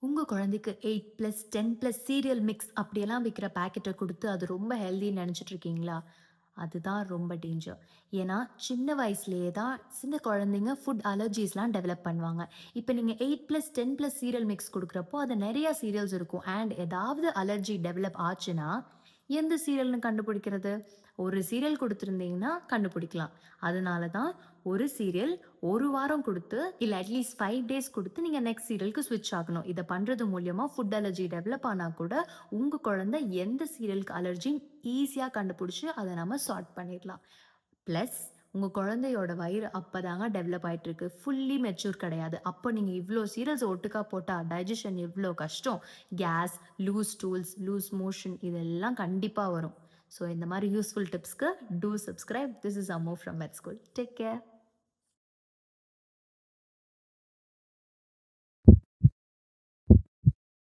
உங்க குழந்தைக்கு 8+, 10+ serial mix அப்படியெல்லாம் விக்கிற பாக்கெட்ட குடுத்து, அது ரொம்ப ஹெல்தின்னு நெனச்சுட்டு இருக்கீங்களா? அதுதான் ரொம்ப டேஞ்சர். ஏன்னா, சின்ன வயசுலயே தான் சின்ன குழந்தைங்க ஃபுட் அலர்ஜீஸ்லாம் டெவலப் பண்ணுவாங்க. இப்ப நீங்க 8+, 10+ சீரியல் மிக்ஸ் குடுக்குறப்போ, அது நெறைய சீரியல்ஸ் இருக்கும். ஏதாவது அலர்ஜி டெவலப் ஆச்சுன்னா, எந்த சீரியல்னு கண்டுபிடிக்கிறது? ஒரு சீரியல் குடுத்திருந்தீங்கன்னா கண்டுபிடிக்கலாம். அதனால தான் ஒரு சீரியல் 1 வாரம் குடுத்து, இல்ல அட்லீஸ்ட் 5 டேஸ் குடுத்து நீங்க நெக்ஸ்ட் சீரியல்க்கு ஸ்விட்ச் ஆகணும். இத பண்றது மூலியமா ஃபுட் அலர்ஜி டெவலப் ஆனா கூட, உங்க குழந்தை எந்த சீரியலுக்கு அலர்ஜின்னு ஈஸியா கண்டுபிடிச்சு, அத நம்ம சார்ட் பண்ணிடலாம். பிளஸ் உங்க குழந்தையோட வயிறு அப்பதாங்க டெவலப் ஆயிட்டு இருக்கு. ஃபுல்லி மெச்சூர் கிடையாது. அப்போ நீங்க இவ்ளோ சீரியல்ஸ் ஒட்டுக்கா போட்டா டைஜஷன் எவ்ளோ கஷ்டம். Gas, loose stools, loose motion இதெல்லாம் கண்டிப்பா வரும். ஸோ இந்த மாரி யூஸ்ஃபுல் டிப்ஸ்க்கு do subscribe. This is Ammu from med school. Take care.